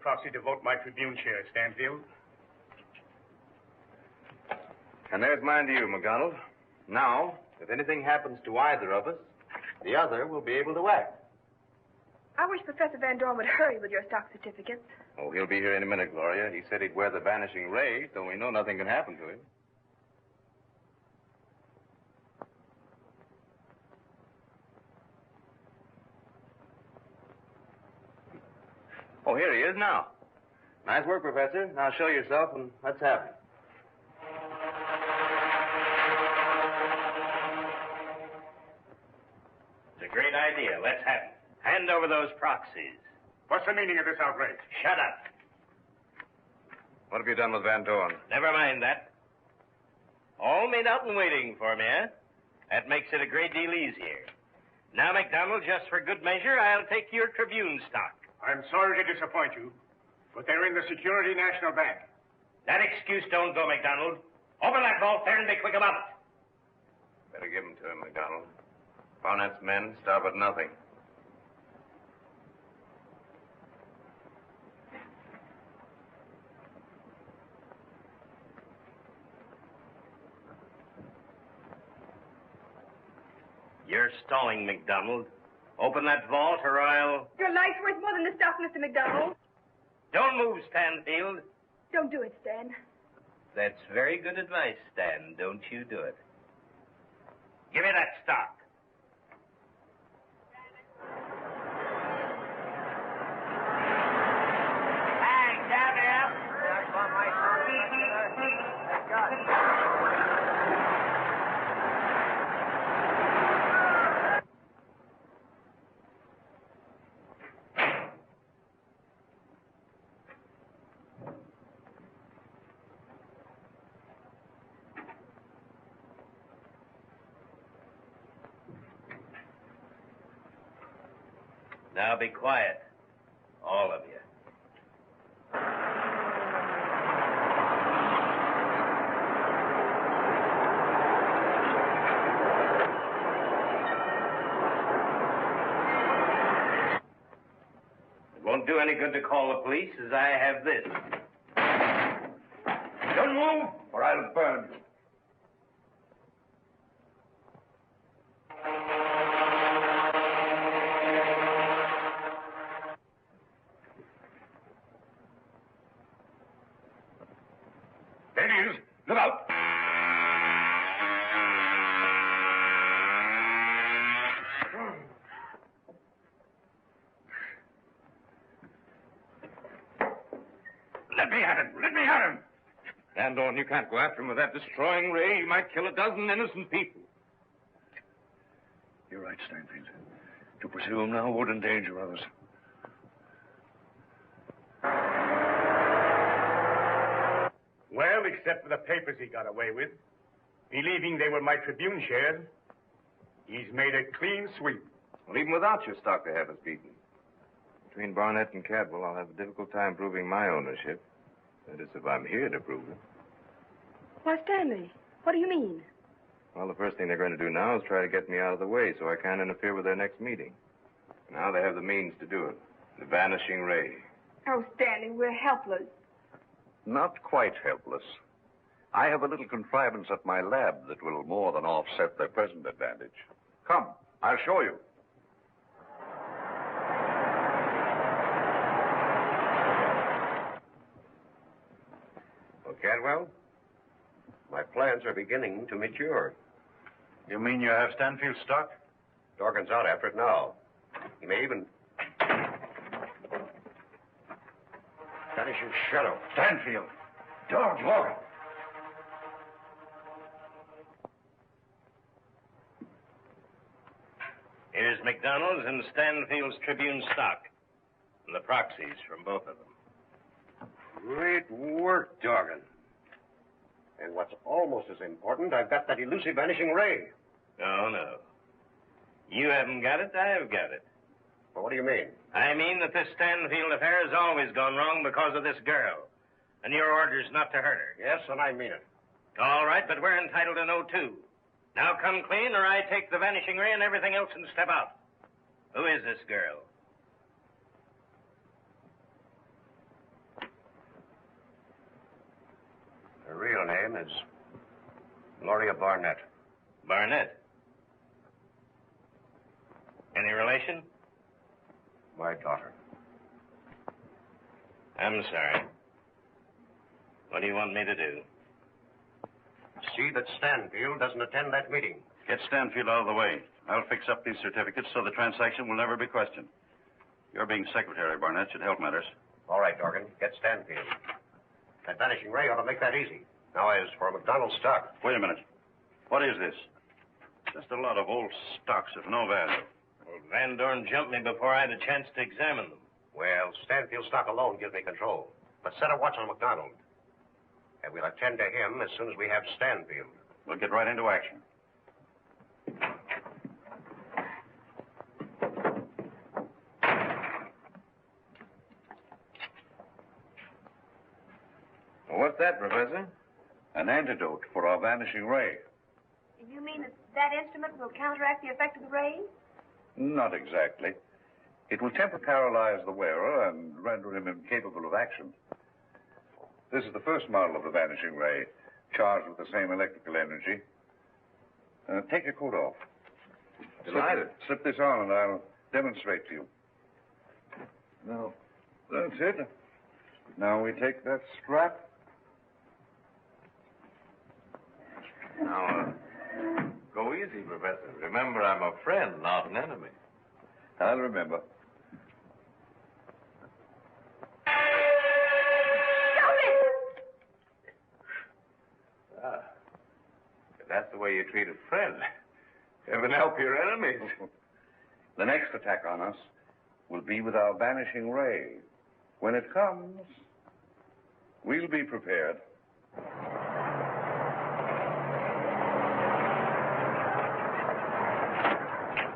proxy to vote my Tribune share, Stanfield. And there's mine to you, McDonald. Now, if anything happens to either of us, the other will be able to act. I wish Professor Van Dorn would hurry with your stock certificates. Oh, he'll be here any minute, Gloria. He said he'd wear the vanishing ray, so we know nothing can happen to him. Oh, here he is now. Nice work, Professor. Now show yourself and let's have it. It's a great idea. Let's have it. Hand over those proxies. What's the meaning of this outrage? Shut up. What have you done with Van Dorn? Never mind that. All made out and waiting for me, eh? That makes it a great deal easier. Now, McDonald, just for good measure, I'll take your Tribune stock. I'm sorry to disappoint you, but they're in the Security National Bank. That excuse don't go, McDonald. Open that vault there and be quick about it. Better give them to him, McDonald. Barnett's men stop at nothing. You're stalling, McDonald. Open that vault or I'll... Your life's worth more than the stuff, Mr. McDonald. Don't move, Stanfield. Don't do it, Stan. That's very good advice, Stan. Don't you do it. Give me that stock. Hey, down there. Now be quiet, all of you. It won't do any good to call the police, as I have this. Don't move, or I'll burn you. Look out! Let me at him! Let me at him! Van Dorn, you can't go after him with that destroying ray. He might kill a dozen innocent people. You're right, Stanfield. To pursue him now would endanger others. Well, except for the papers he got away with, believing they were my Tribune shares, he's made a clean sweep. Well, even without your stock, they have us beaten. Between Barnett and Cadwell, I'll have a difficult time proving my ownership. That is, if I'm here to prove it. Why, Stanley, what do you mean? Well, the first thing they're going to do now is try to get me out of the way so I can't interfere with their next meeting. Now they have the means to do it. The vanishing ray. Oh, Stanley, we're helpless. Not quite helpless. I have a little contrivance at my lab that will more than offset their present advantage. Come, I'll show you. Well, Cadwell, my plans are beginning to mature. You mean you have Stanfield stock? Dorgan's out after it now. He may even... That is your shadow. Stanfield! Dorgan! Here's McDonald's and Stanfield's Tribune stock. And the proxies from both of them. Great work, Dorgan. And what's almost as important, I've got that elusive vanishing ray. Oh, no. You haven't got it, I've got it. Well, what do you mean? I mean that this Stanfield affair has always gone wrong because of this girl. And your order's not to hurt her. Yes, and I mean it. All right, but we're entitled to know, too. Now come clean, or I take the vanishing ray and everything else and step out. Who is this girl? is Gloria Barnett. Barnett. Any relation? My daughter. I'm sorry. What do you want me to do? See that Stanfield doesn't attend that meeting. Get Stanfield out of the way. I'll fix up these certificates so the transaction will never be questioned. Your being secretary, Barnett, should help matters. All right, Dorgan. Get Stanfield. That vanishing ray ought to make that easy. Now, as for McDonald's stock. Wait a minute. What is this? Just a lot of old stocks of no value. Well, Van Dorn jumped me before I had a chance to examine them. Well, Stanfield stock alone gives me control. But set a watch on McDonald. And we'll attend to him as soon as we have Stanfield. We'll get right into action. What's that, Professor? An antidote for our vanishing ray. You mean that instrument will counteract the effect of the rays? Not exactly. It will temporarily the wearer and render him incapable of action. This is the first model of the vanishing ray, charged with the same electrical energy. Take your coat off. Delighted. Slip this on and I'll demonstrate to you. Now, that's it. Now we take that strap. Now, go easy, Professor. Remember, I'm a friend, not an enemy. I'll remember. If that's the way you treat a friend, heaven help your enemies. The next attack on us will be with our vanishing ray. When it comes, we'll be prepared.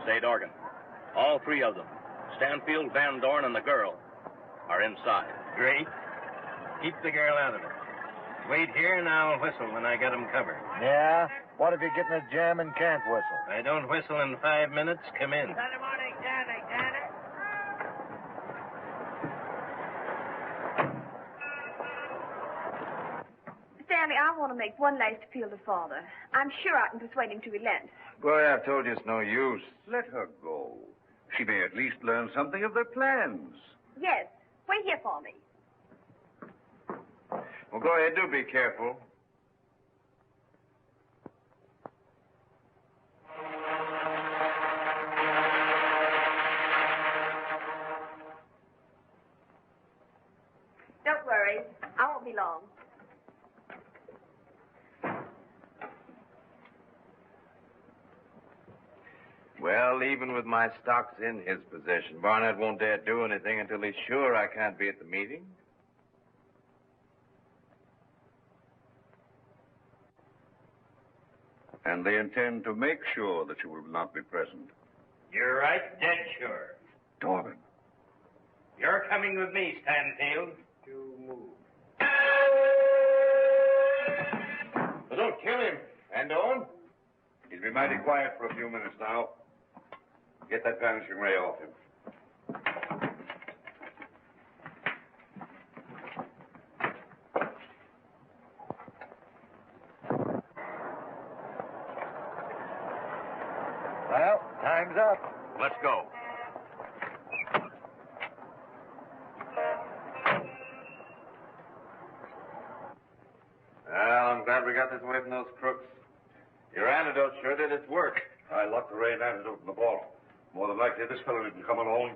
Say, Dorgan, all three of them, Stanfield, Van Dorn, and the girl, are inside. Great. Keep the girl out of it. Wait here and I'll whistle when I get them covered. Yeah? What if you get in a jam and can't whistle? If I don't whistle in 5 minutes, come in. Stanley, I want to make one last appeal to Father. I'm sure I can persuade him to relent. Boy, I've told you it's no use. Let her go. She may at least learn something of their plans. Yes. Wait here for me. Well, go ahead. Do be careful. Don't worry. I won't be long. Well, even with my stocks in his possession, Barnett won't dare do anything until he's sure I can't be at the meeting. And they intend to make sure that you will not be present. You're right, dead sure. Dorgan. You're coming with me, Stanfield. You move. But don't kill him, Van Dorn. He'll be mighty quiet for a few minutes now. Get that vanishing ray off him. Well, time's up. Let's go. Well, I'm glad we got this away from those crooks. Your antidote sure did its work. I locked the ray and antidote in the vault. More than likely, this fellow didn't come alone.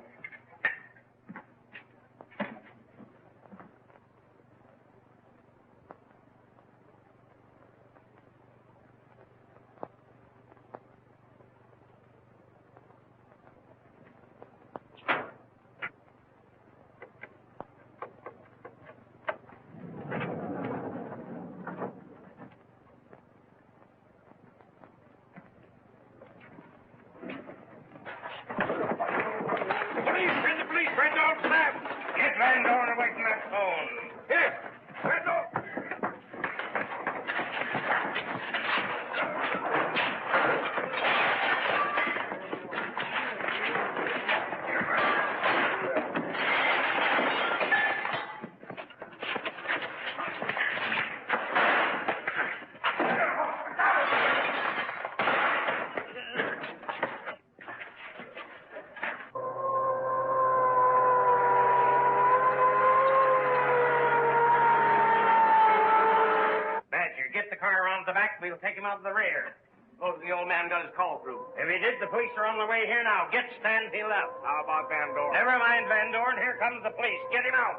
the back, we'll take him out of the rear. Suppose the old man got his call through. If he did, the police are on the way here now. Get Stanfield out. How about Van Dorn? Never mind Van Dorn. Here comes the police. Get him out.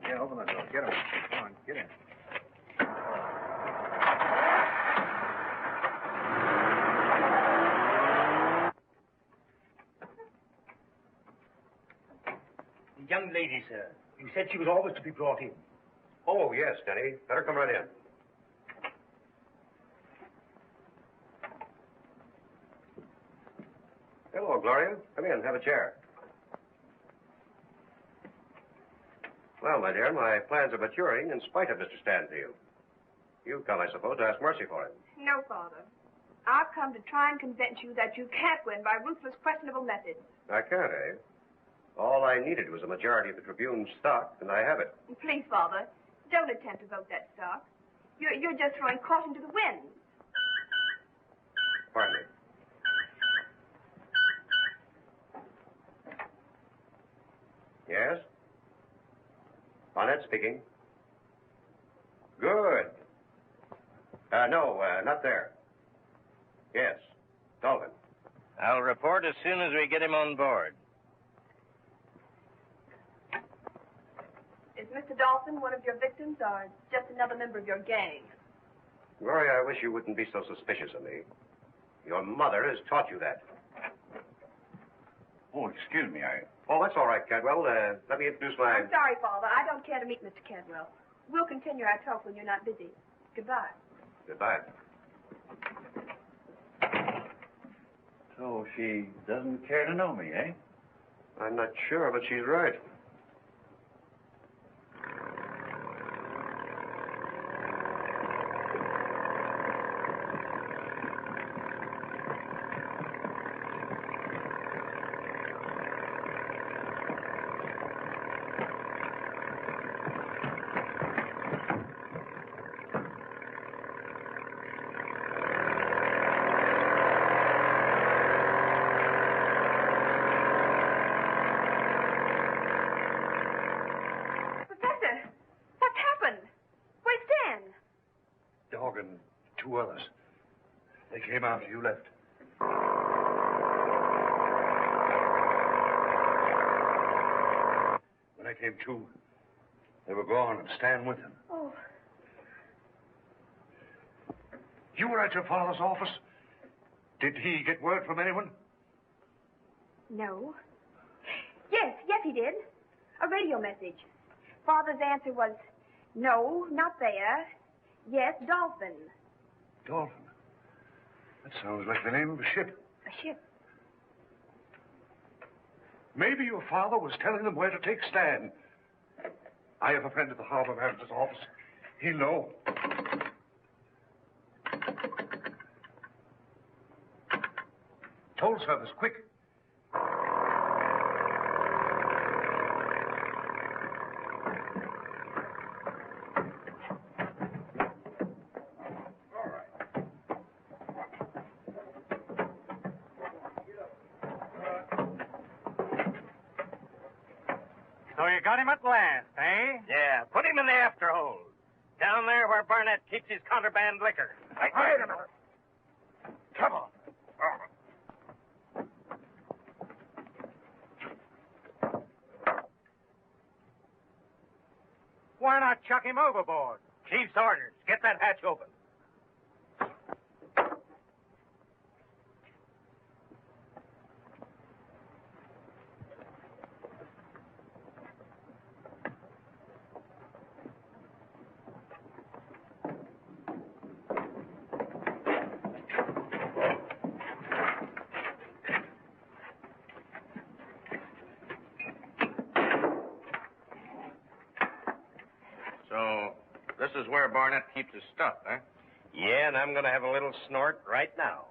Yeah, open the door. Get him. Come on, get in. The young lady, sir. You said she was always to be brought in. Oh, yes, Denny. Better come right in. Hello, Gloria. Come in. Have a chair. Well, my dear, my plans are maturing in spite of Mr. Stanfield. You've come, I suppose, to ask mercy for him. No, Father. I've come to try and convince you that you can't win by ruthless, questionable methods. I can't, eh? All I needed was a majority of the Tribune's stock, and I have it. Please, Father, don't attempt to vote that stock. You're just throwing caution to the wind. Pardon me. Yes? Bonnet speaking. Good. No, not there. Yes. Dolphin. I'll report as soon as we get him on board. Is Mr. Dawson one of your victims or just another member of your gang? Gloria, I wish you wouldn't be so suspicious of me. Your mother has taught you that. Oh, excuse me. Oh, that's all right, Cadwell. Let me introduce my... I'm sorry, Father. I don't care to meet Mr. Cadwell. We'll continue our talk when you're not busy. Goodbye. Goodbye. So she doesn't care to know me, eh? I'm not sure, but she's right. Professor, what's happened? Where's Stan? Dog and two others. They came after you left. When I came to, they were gone and Stan with them. Oh, You were at your father's office? Did he get word from anyone? no. Yes, he did. A radio message. Father's answer was, no, not there. Yes, Dolphin. Dolphin. That sounds like the name of a ship. A ship. Maybe your father was telling them where to take Stan. I have a friend at the harbor manager's office. He'll know. Toll service, quick. So you got him at last, eh? Yeah, put him in the afterhold. Down there where Barnett keeps his contraband liquor. Wait a minute. Come on. Why not chuck him overboard? Chief's orders. Get that hatch open. So, this is where Barnett keeps his stuff, eh? Yeah, and I'm going to have a little snort right now.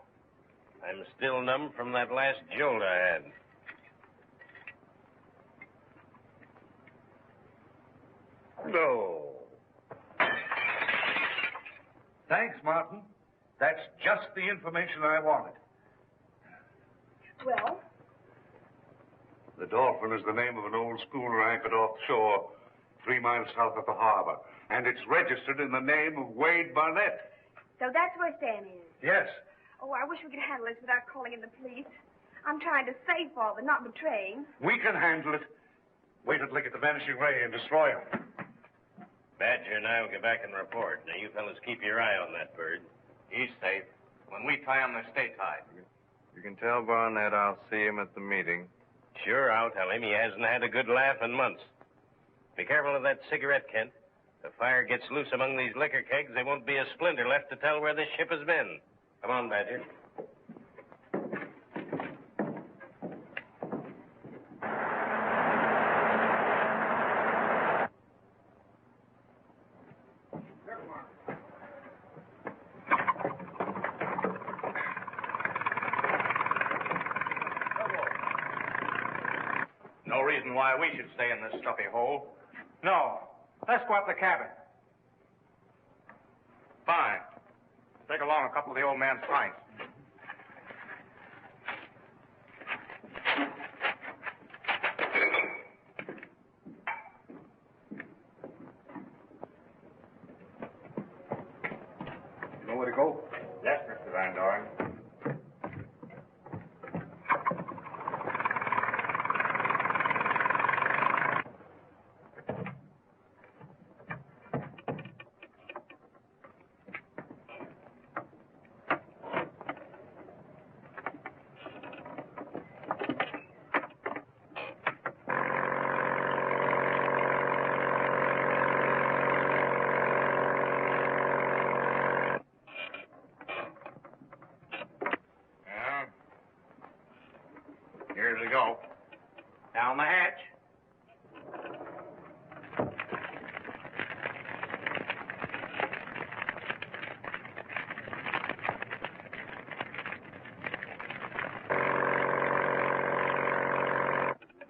I'm still numb from that last jolt I had. No. Thanks, Martin. That's just the information I wanted. Well, The Dolphin is the name of an old schooner anchored offshore 3 miles south of the harbor. And it's registered in the name of Wade Barnett. so that's where Stan is. Yes. Oh, I wish we could handle this without calling in the police. I'm trying to save Father, not betraying. We can handle it. Wait until I get the vanishing ray and destroy him. Badger and I will get back and report. Now, you fellas keep your eye on that bird. He's safe. When we tie him, they stay tied. You can tell Barnett I'll see him at the meeting. Sure, I'll tell him he hasn't had a good laugh in months. Be careful of that cigarette, Kent. If fire gets loose among these liquor kegs, there won't be a splinter left to tell where this ship has been. Come on, Badger. No reason why we should stay in this stuffy hole. No. Let's go up the cabin. Fine. Take along a couple of the old man's pints. You know where to go? Yes, Mr. Van Doren. Here we go. Down the hatch.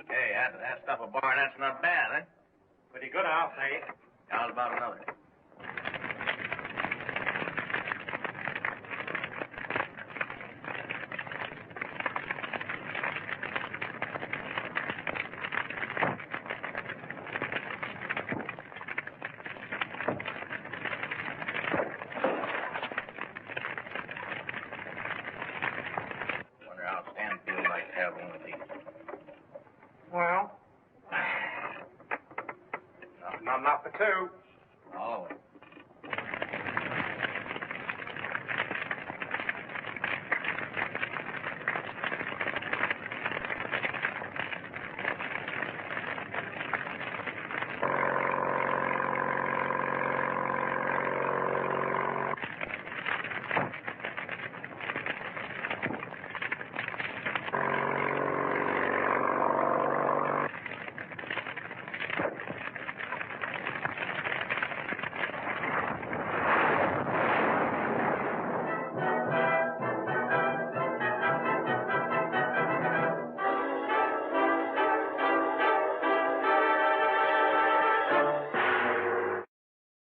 Hey, that stuff of Barnett's not bad, eh? Pretty good, I'll say. How's about another? Wonder how Stanfield might have one of these. Well, not for two. Oh,